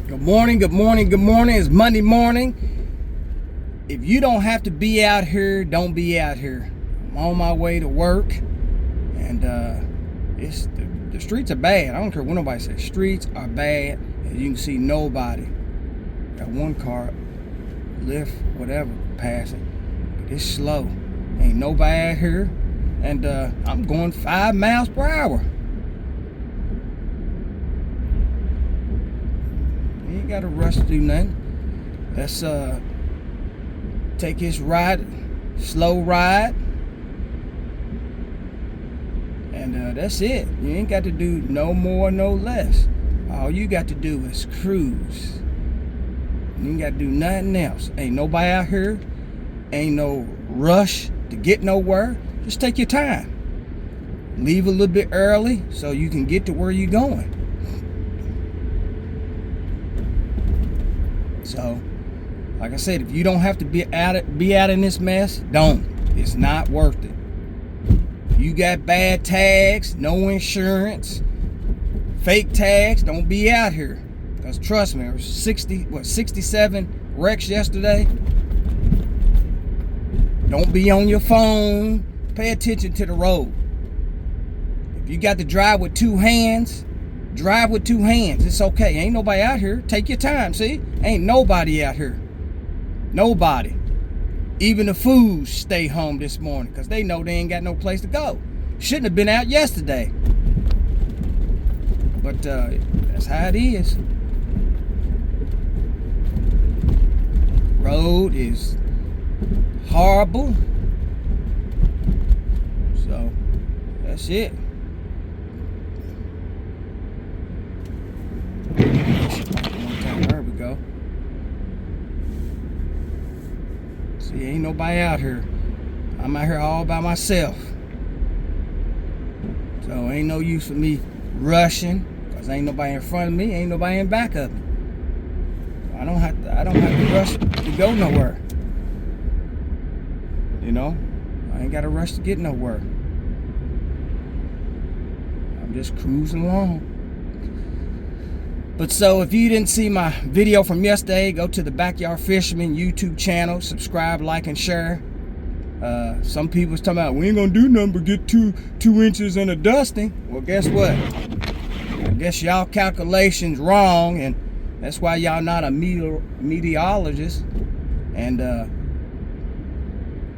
Good morning, good morning, good morning. It's Monday morning. If you don't have to be out here, don't be out here. I'm on my way to work, and the streets are bad. I don't care what nobody says. Streets are bad, and you can see nobody. Got one car, lift, whatever, passing. But it's slow. Ain't nobody out here, and I'm going 5 miles per hour. You ain't got to rush to do nothing. Let's take this ride, slow ride, and that's it. You ain't got to do no more, no less. All you got to do is cruise. You ain't got to do nothing else. Ain't nobody out here. Ain't no rush to get nowhere. Just take your time. Leave a little bit early so you can get to where you're going. So, like I said, if you don't have to be out in this mess, don't. It's not worth it. You got bad tags, no insurance, fake tags, don't be out here. Because trust me, there was 67 wrecks yesterday. Don't be on your phone. Pay attention to the road. If you got to drive with two hands, drive with two hands. It's okay. Ain't nobody out here. Take your time, see? Ain't nobody out here. Nobody. Even the fools stay home this morning because they know they ain't got no place to go. Shouldn't have been out yesterday. But that's how it is. Road is horrible. So that's it. There we go. See, ain't nobody out here. I'm out here all by myself. So ain't no use for me rushing, because ain't nobody in front of me, ain't nobody in back of me. I don't have to rush to go nowhere. You know? I ain't got to rush to get nowhere. I'm just cruising along. But so if you didn't see my video from yesterday, go to the Backyard Fisherman YouTube channel, subscribe, like, and share. Some people was talking about, we ain't gonna do nothing but get two inches and a dusting. Well, guess what? I guess y'all calculations wrong, and that's why y'all not a meteorologist. And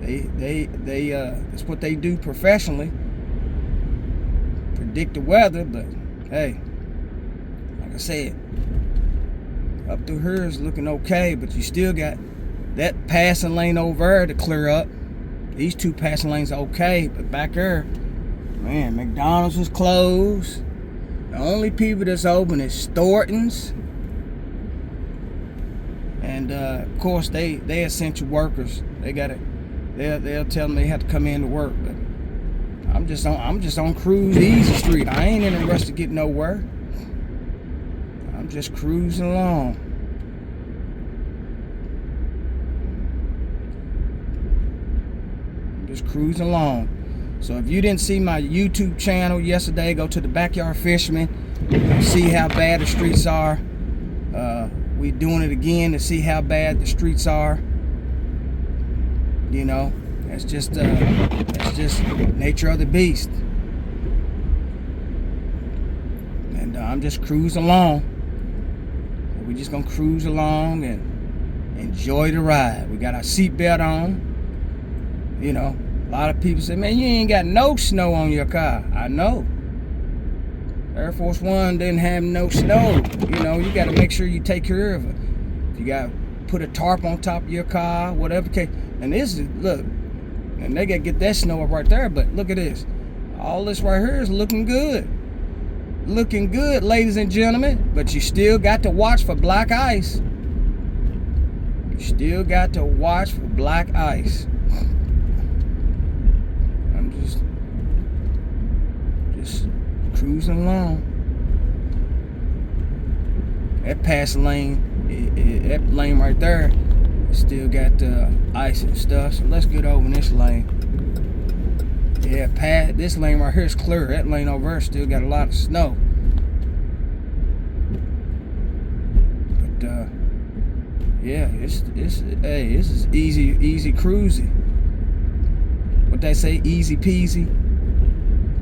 they that's what they do professionally, predict the weather. But hey, like I said, up through here is looking okay, but you still got that passing lane over there to clear up. These two passing lanes are okay, but back there, man, McDonald's was closed. The only people that's open is Thornton's. And of course they essential workers. They'll tell them they have to come in to work. But I'm just on Cruise Easy Street. I ain't in a rush to get nowhere. I'm just cruising along. Just cruising along. So if you didn't see my YouTube channel yesterday, go to the Backyard Fisherman. See how bad the streets are. We doing it again to see how bad the streets are. You know, that's just nature of the beast. And I'm just cruising along. We're just gonna cruise along and enjoy the ride. We got our seatbelt on. You know, a lot of people say, man, you ain't got no snow on your car. I know. Air Force One didn't have no snow. You know, you got to make sure you take care of it. You got to put a tarp on top of your car, whatever case. And this is, look, and they got to get that snow up right there, but look at this. All this right here is looking good. Looking good, ladies and gentlemen, but you still got to watch for black ice. You still got to watch for black ice. I'm just cruising along. That passing lane, that lane right there, still got ice and stuff. So let's get over in this lane. Yeah, this lane right here is clear. That lane over there still got a lot of snow. yeah, it's hey, this is easy cruising. What they say, easy peasy.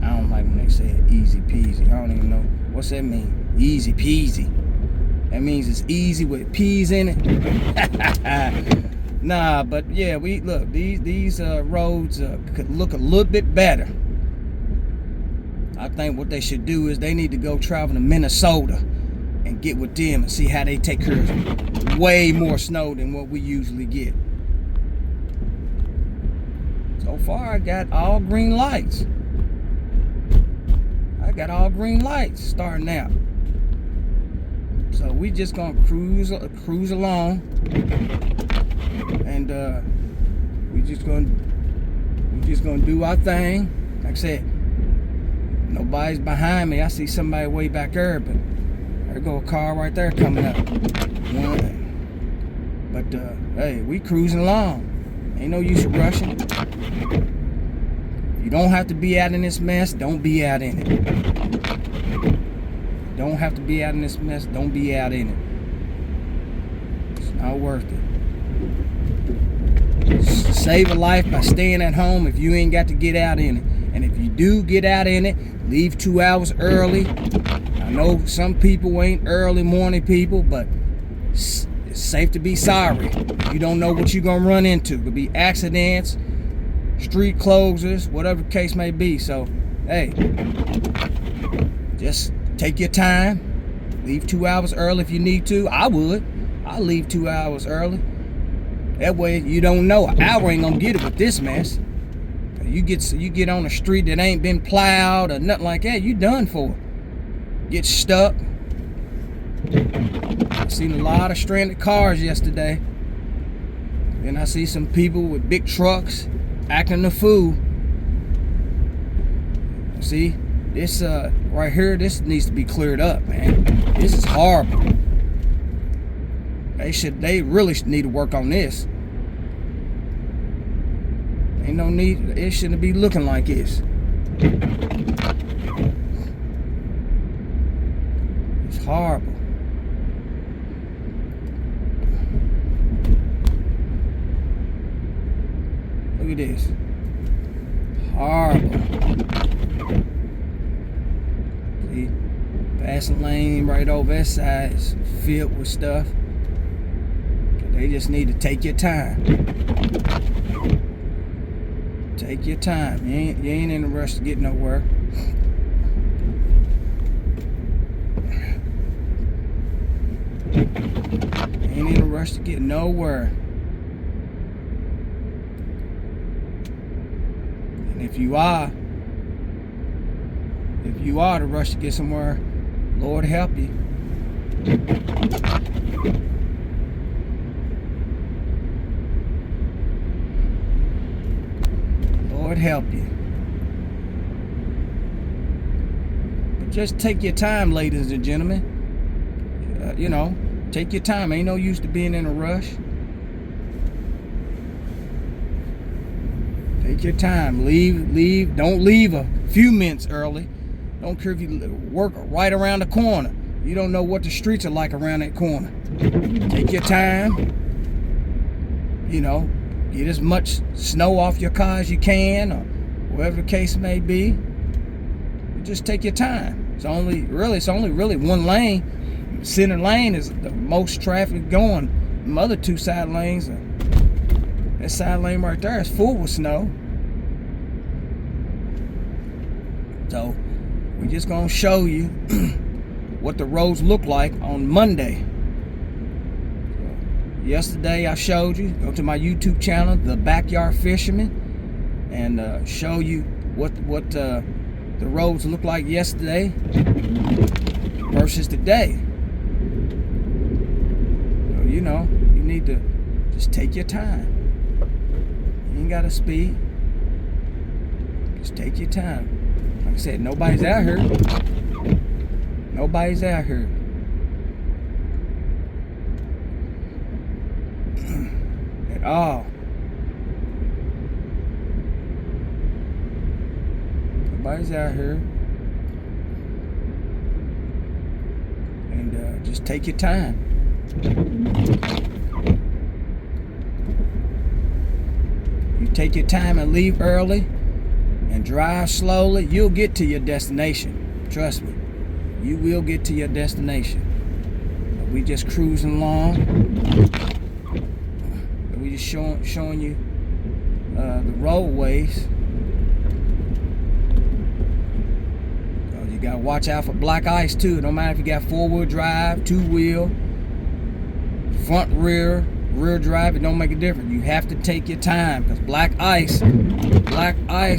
I don't like when they say it, easy peasy. I don't even know what's that mean. Easy peasy. That means it's easy with peas in it. Nah, but yeah, we look, these roads could look a little bit better. I think what they should do is they need to go travel to Minnesota and get with them and see how they take care of way more snow than what we usually get. So far, I got all green lights. Starting out. So we just gonna cruise along, and we just gonna do our thing. Like I said, nobody's behind me. I see somebody way back there, but there go a car right there coming up. But hey, we cruising along. Ain't no use of rushing. You don't have to be out in this mess. Don't be out in it. Don't have to be out in this mess. Don't be out in it. It's not worth it. Save a life by staying at home if you ain't got to get out in it. And if you do get out in it, leave 2 hours early. I know some people ain't early morning people, but it's safe to be sorry. You don't know what you're going to run into. It could be accidents, street closures, whatever the case may be. So, hey, just take your time. Leave 2 hours early if you need to. I'll leave 2 hours early. That way you don't know. An hour ain't gonna get it with this mess. You get on a street that ain't been plowed or nothing like that, you done for. Get stuck. I seen a lot of stranded cars yesterday. Then I see some people with big trucks acting a fool. See, this right here, this needs to be cleared up, man. This is horrible. They really need to work on this. Ain't no need, it shouldn't be looking like this. It's horrible. Look at this. Horrible. See, fast lane right over that side is filled with stuff. They just need to take your time. Take your time. You ain't in a rush to get nowhere. Ain't in a rush to get nowhere. And if you are to rush to get somewhere, Lord help you. Lord help you. But just take your time, ladies and gentlemen. Take your time. Ain't no use to being in a rush. Take your time. Leave. Don't leave a few minutes early. Don't care if you work right around the corner. You don't know what the streets are like around that corner. Take your time. Get as much snow off your car as you can, or whatever the case may be. Just take your time. It's only really one lane. Center lane is the most traffic going. The other two side lanes, that side lane right there is full with snow. So we're just gonna show you what the roads look like on Monday. Yesterday I showed you, go to my YouTube channel, The Backyard Fisherman, and show you what the roads look like yesterday versus today. So, you need to just take your time. You ain't gotta speed. Just take your time. Like I said, nobody's out here. Nobody's out here. At all. Nobody's out here. And just take your time. You take your time and leave early and drive slowly, you'll get to your destination. Trust me, you will get to your destination. We just cruising along. We just showing you the roadways. You gotta watch out for black ice too. No matter if you got 4-wheel drive, 2-wheel, front, rear drive, it don't make a difference. You have to take your time because black ice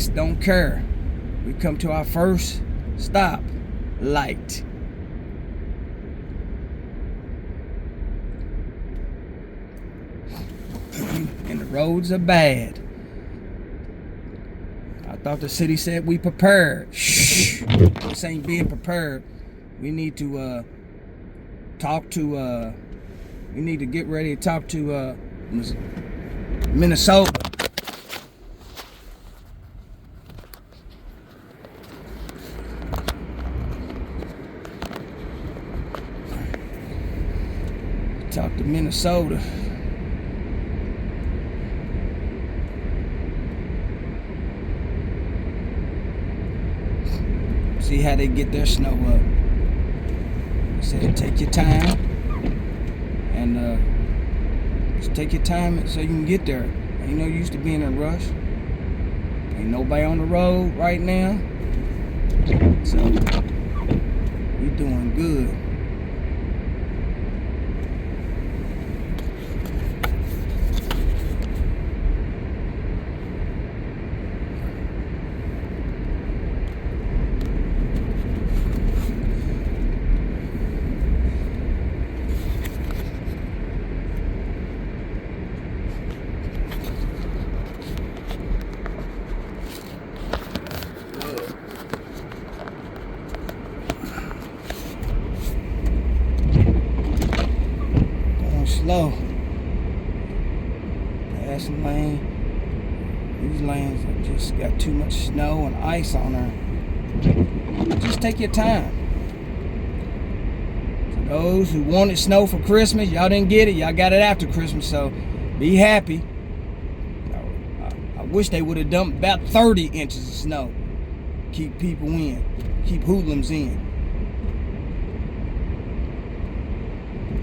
don't care. We come to our first stop light. And the roads are bad. I thought the city said we prepared. Shh. This ain't being prepared. We need to we need to get ready to talk to Minnesota. Talk to Minnesota. See how they get their snow up. I said take your time and just take your time so you can get there. Ain't no use to being in a rush. Ain't nobody on the road right now. So we doing good. Slow. Passing lane. These lanes have just got too much snow and ice on there. Just take your time. For those who wanted snow for Christmas, y'all didn't get it. Y'all got it after Christmas, so be happy. I wish they would have dumped about 30 inches of snow. Keep people in. Keep hoodlums in.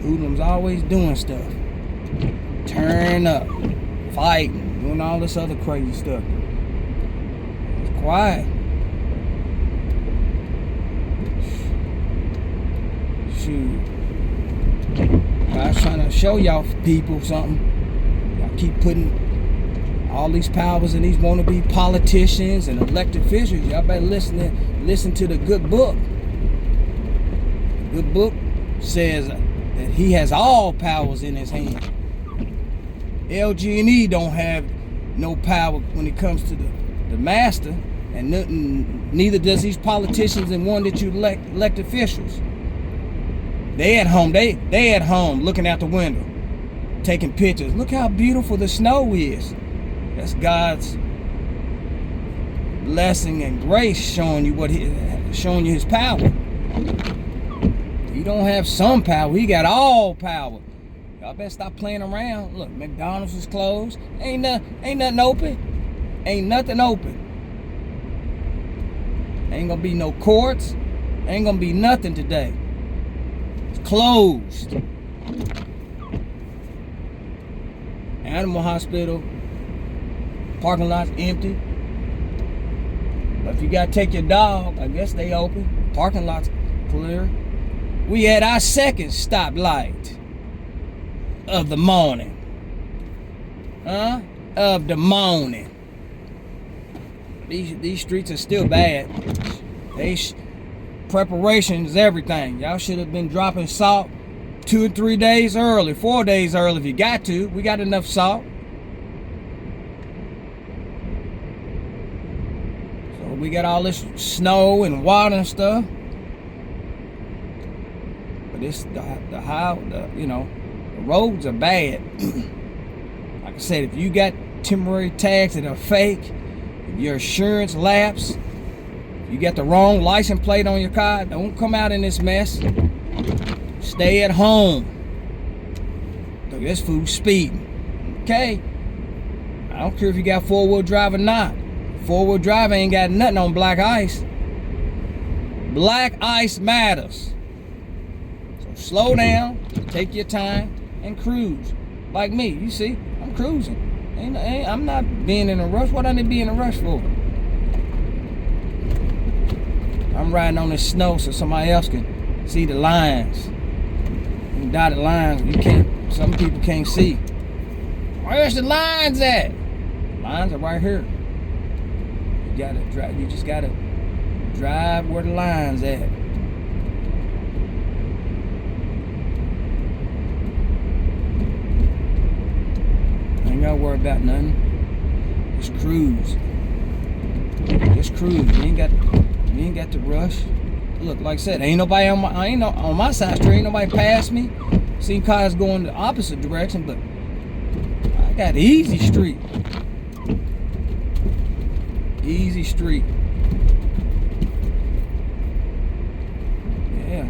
Hoodlums always doing stuff. Turn up, fighting, doing all this other crazy stuff. It's quiet. Shoot. I was trying to show y'all people something. Y'all keep putting all these powers in these wannabe politicians and elected officials. Y'all better listen to the good book. The good book says that he has all powers in his hand. LG&E don't have no power when it comes to the master, and neither does these politicians and one that you elect officials. They at home. They at home looking out the window, taking pictures. Look how beautiful the snow is. That's God's blessing and grace showing you his power. He don't have some power. He got all power. Y'all better stop playing around. Look, McDonald's is closed. Ain't nothing open. Ain't nothing open. Ain't gonna be no courts. Ain't gonna be nothing today. It's closed. Animal hospital. Parking lot's empty. But if you gotta take your dog, I guess they open. Parking lot's clear. We had our second stoplight of the morning. Of the morning. These streets are still bad. Preparation is everything. Y'all should have been dropping salt 2 or 3 days early, 4 days early if you got to. We got enough salt. So we got all this snow and water and stuff. But it's the roads are bad. Like I said, if you got temporary tags that are fake, if your insurance lapse, if you got the wrong license plate on your car, don't come out in this mess. Stay at home. Look, this fool's speeding. Okay? I don't care if you got four-wheel drive or not. Four-wheel drive ain't got nothing on black ice. Black ice matters. So slow down, take your time, and cruise. Like me, you see, I'm cruising. I'm not being in a rush. What I need to be in a rush for? I'm riding on this snow so somebody else can see the lines. The dotted lines, you can't. Some people can't see. Where's the lines at? Lines are right here. You gotta drive. You just gotta drive where the lines at. Ain't gotta worry about nothing. Just cruise. Just cruise. You ain't got to rush. Look, like I said, ain't nobody on my side street. Ain't nobody past me. Seen cars going the opposite direction, but I got easy street. Easy street. Yeah.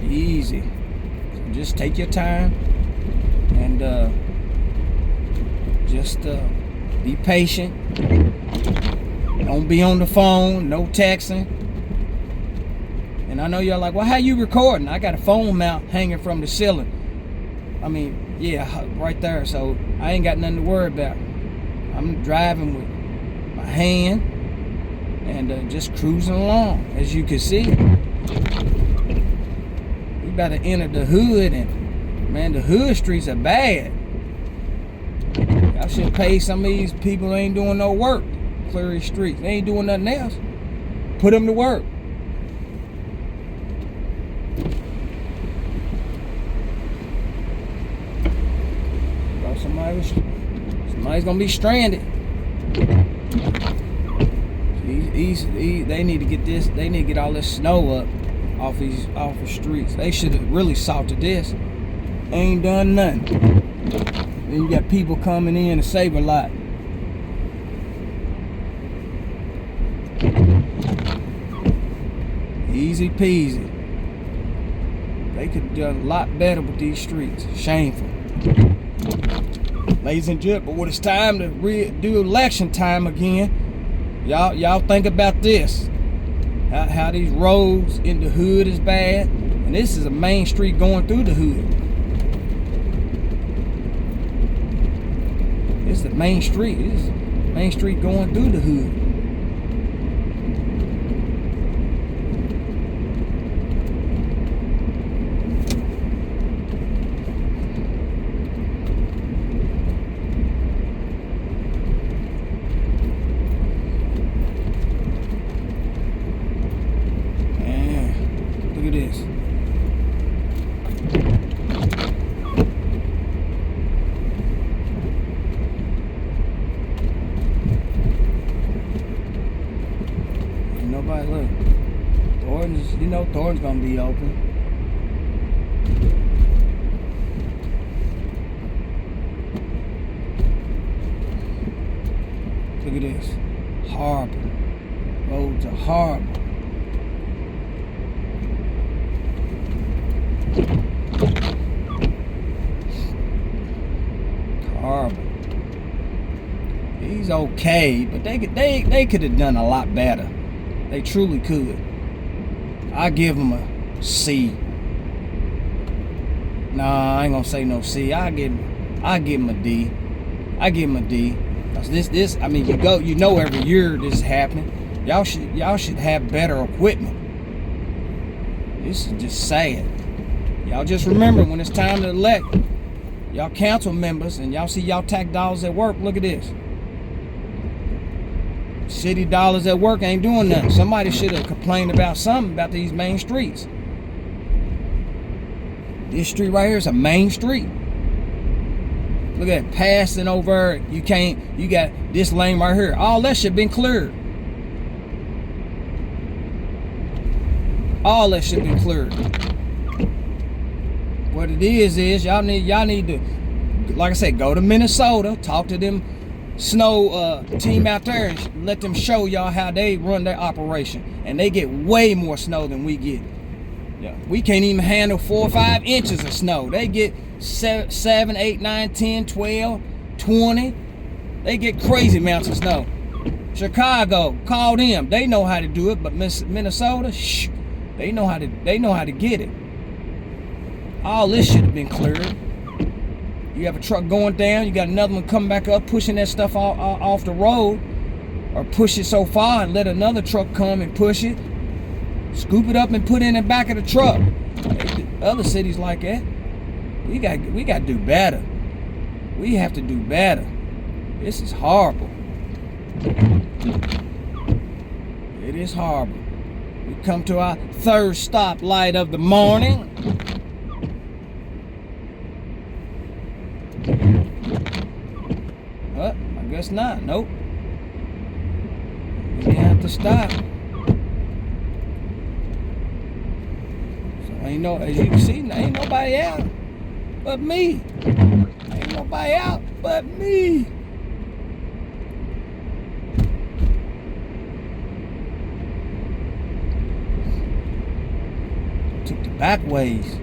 Easy. So just take your time and just be patient. Don't be on the phone, no texting. And I know y'all like, well, how you recording? I got a phone mount hanging from the ceiling. I mean, yeah, right there. So I ain't got nothing to worry about. I'm driving with my hand and just cruising along, as you can see. We about to enter the hood, and man, the hood streets are bad. Y'all should pay some of these people who ain't doing no work. Clear these streets. They ain't doing nothing else. Put them to work. Bro, somebody's gonna be stranded. They need to get this. They need to get all this snow up off the streets. They should have really salted this. Ain't done nothing. Then you got people coming in to save a lot. Easy peasy. They could have done a lot better with these streets. Shameful. Ladies and gentlemen, but when it's time to do election time again, y'all think about this. How these roads in the hood is bad. And this is a main street going through the hood. This is the main street. This is main street going through the hood. Look at this. Ain't nobody look. Thornton's gonna be open. Look at this. Horrible. Roads are horrible. Horrible. He's okay, but they could have done a lot better. They truly could. I give him a C. Nah, I ain't gonna say no C. I give him a D. I give him a D. Cause this I mean you know every year this is happening. Y'all should have better equipment. This is just sad. Y'all just remember when it's time to elect y'all council members and y'all see y'all tax dollars at work. Look at this. City dollars at work ain't doing nothing. Somebody should have complained about something about these main streets. This street right here is a main street. Look at it, passing over. You got this lane right here. All that should have been cleared. All that should have been cleared. What it is y'all need to, like I said, go to Minnesota, talk to them snow team out there and let them show y'all how they run their operation. And they get way more snow than we get. Yeah, we can't even handle 4 or 5 inches of snow. They get 7, 8, 9, 10, 12, 20. They get crazy amounts of snow. Chicago, call them. They know how to do it, but Minnesota, shh, they know how to get it. All this should have been cleared. You have a truck going down, you got another one coming back up, pushing that stuff off the road, or push it so far and let another truck come and push it, scoop it up and put it in the back of the truck. Other cities like that, we got to do better. We have to do better. This is horrible. It is horrible. We come to our third stoplight of the morning. Well, I guess not. Nope. We have to stop. So ain't no, as you can see, ain't nobody out but me. Ain't nobody out but me. Took the back ways.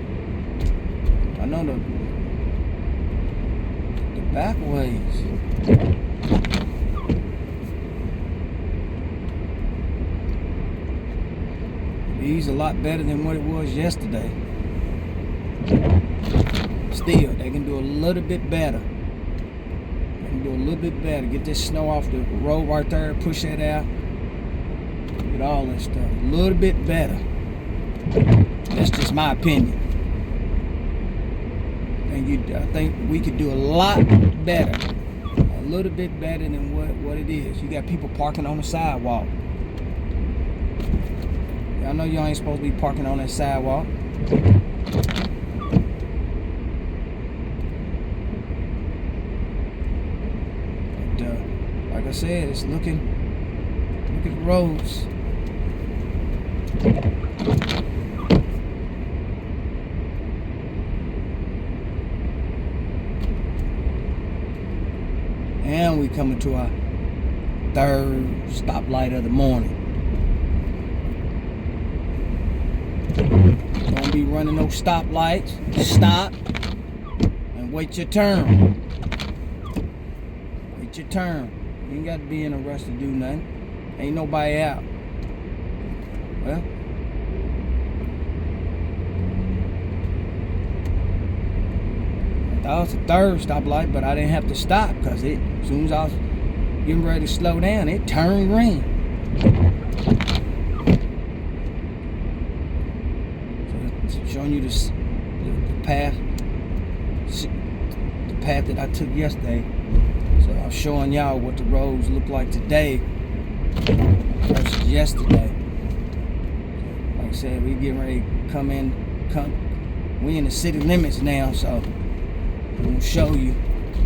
I know the back ways. These a lot better than what it was yesterday. Still, they can do a little bit better. They can do a little bit better. Get this snow off the road right there, push that out. Get all that stuff. A little bit better. That's just my opinion. I think we could do a lot better. A little bit better than what it is. You got people parking on the sidewalk. I know y'all ain't supposed to be parking on that sidewalk. But like I said, it's look at the roads. And we coming to our third stoplight of the morning. Don't be running no stoplights. Stop and wait your turn. Wait your turn. You ain't got to be in a rush to do nothing. Ain't nobody out. Well, that was the third stoplight, but I didn't have to stop because as soon as I was getting ready to slow down, it turned green. So showing you the path that I took yesterday. So I'm showing y'all what the roads look like today versus yesterday. Like I said, we getting ready to we in the city limits now, so I'm gonna show you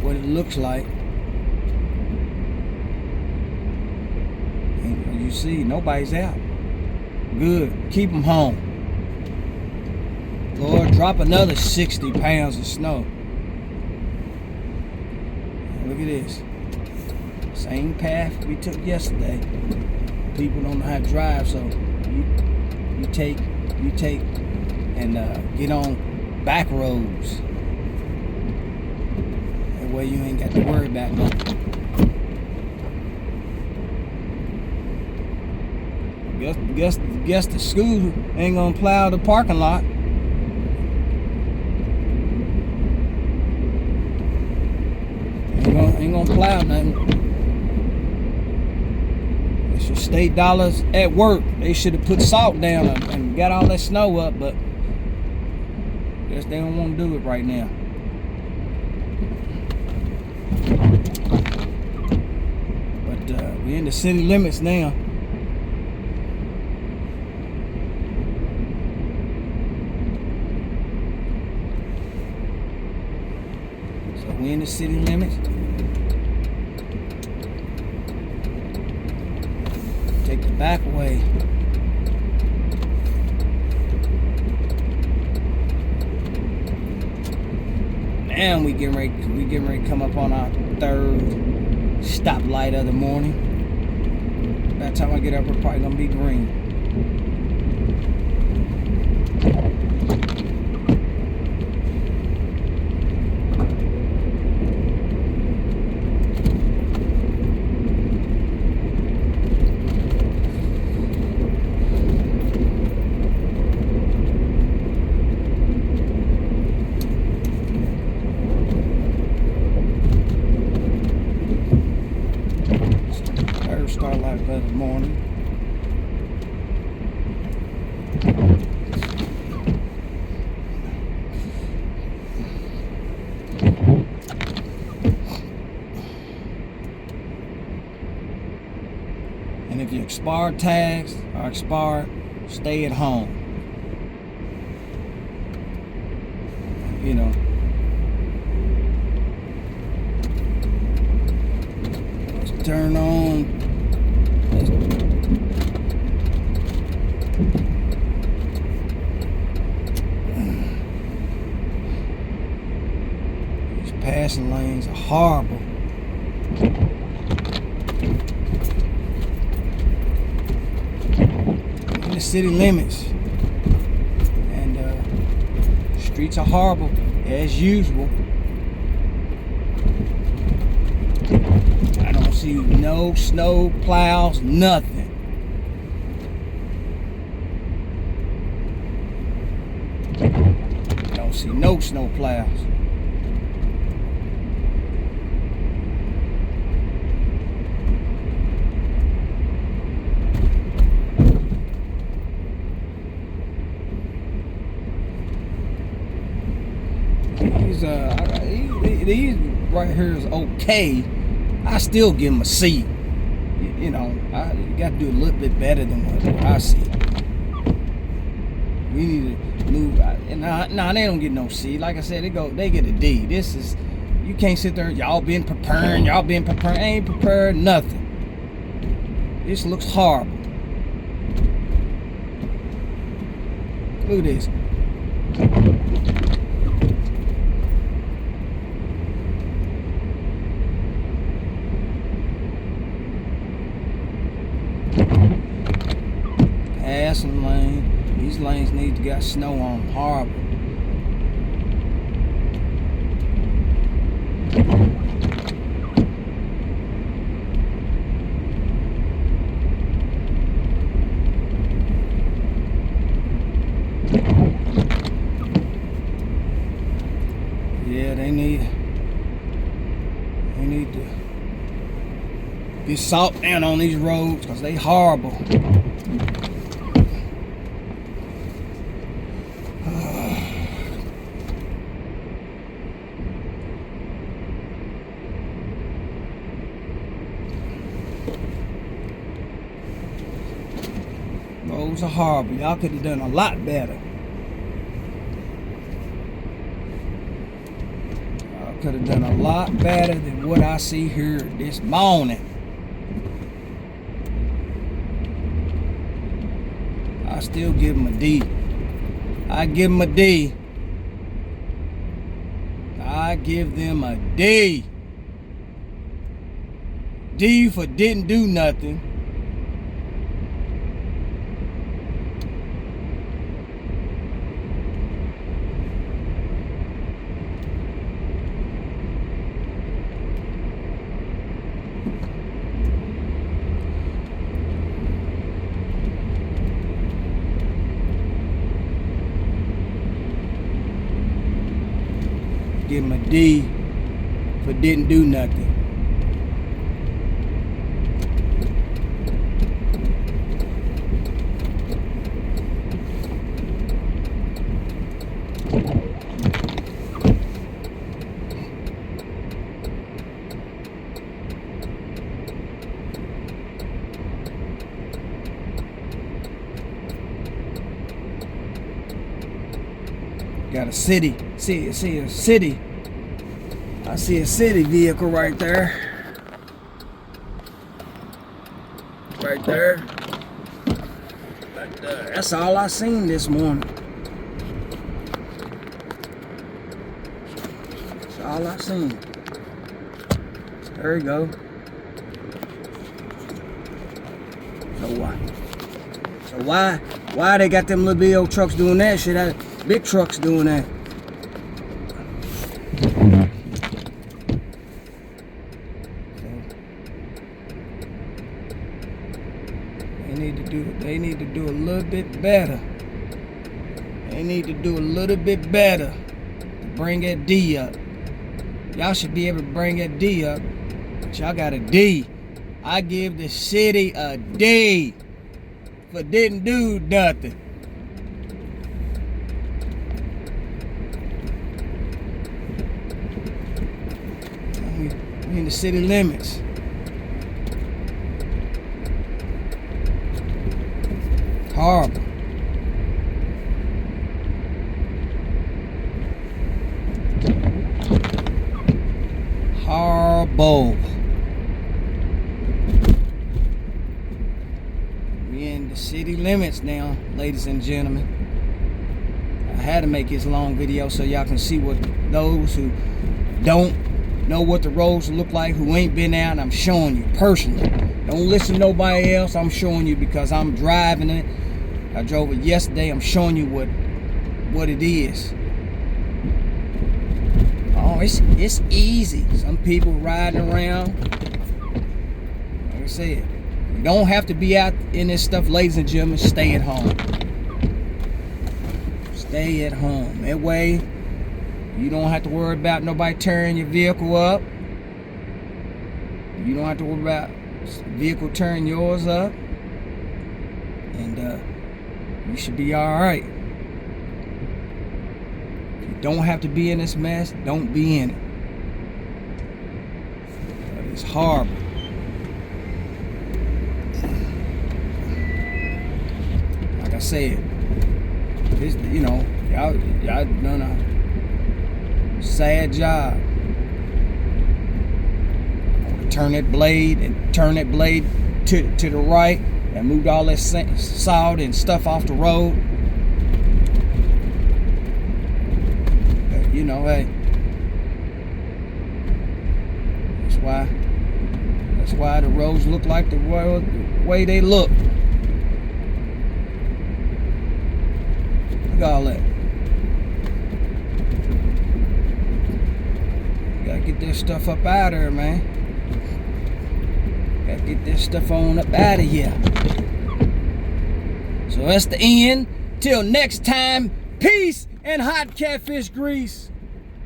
what it looks like. And as you see, nobody's out. Good. Keep them home. Lord, drop another 60 pounds of snow. And look at this. Same path we took yesterday. People don't know how to drive, so you take and get on back roads. Way you ain't got to worry about nothing. Guess the school ain't gonna plow the parking lot. Ain't gonna plow nothing. It's your state dollars at work. They should have put salt down and got all that snow up, but guess they don't want to do it right now. But we're in the city limits now. So we're in the city limits. Take the back way. Now we getting ready to come up on our third stoplight of the morning. By the time I get up, we're probably gonna be green. if your expired tags are expired, stay at home. You know. Let's turn on. These passing lanes are horrible. In the city limits, and streets are horrible as usual. I don't see no snow plows, nothing. I don't see no snow plows. These right here is okay. I still give them a C. You know, you got to do a little bit better than what I see. We need to move. Nah, they don't get no C. Like I said, they get a D. This is, you can't sit there. Y'all been preparing. Ain't prepared nothing. This looks horrible. Look at this. Passing lane. These lanes need to get snow on them. Horrible. Yeah, they need to get salt down on these roads because they horrible. Roads are horrible. Y'all could have done a lot better. Y'all could have done a lot better than what I see here this morning. I still give them a D. I give them a D. I give them a D. D for didn't do nothing. Give him a D for didn't do nothing. Got a city. See a city. I see a city vehicle right there. Right there. But, that's all I seen this morning. That's all I seen. There you go. So why they got them little big old trucks doing that shit? Big trucks doing that. They need to do a little bit better. They need to do a little bit better to bring that D up. Y'all should be able to bring that D up. But y'all got a D. I give the city a D for didn't do nothing. We in the city limits. horrible. Horrible. We're in the city limits now, ladies and gentlemen. I had to make this long video so y'all can see what those who don't know what the roads look like, who ain't been out, I'm showing you personally. Don't listen to nobody else. I'm showing you because I'm driving it. I drove it yesterday. I'm showing you what it is. Oh, it's easy. Some people riding around. Like I said, you don't have to be out in this stuff, ladies and gentlemen. Stay at home. Stay at home. That way, you don't have to worry about nobody tearing your vehicle up. You don't have to worry about the vehicle tearing yours up. And you should be alright. If you don't have to be in this mess, don't be in it. But it's horrible. Like I said, it's, you know, y'all done a sad job. Turn that blade to the right and moved all that salt and stuff off the road. But, you know, hey, that's why the roads look like the way they look. Look at all that. Gotta get this stuff up out of here, man. Gotta get this stuff on up out of here. So that's the end. Till next time, peace and hot catfish grease.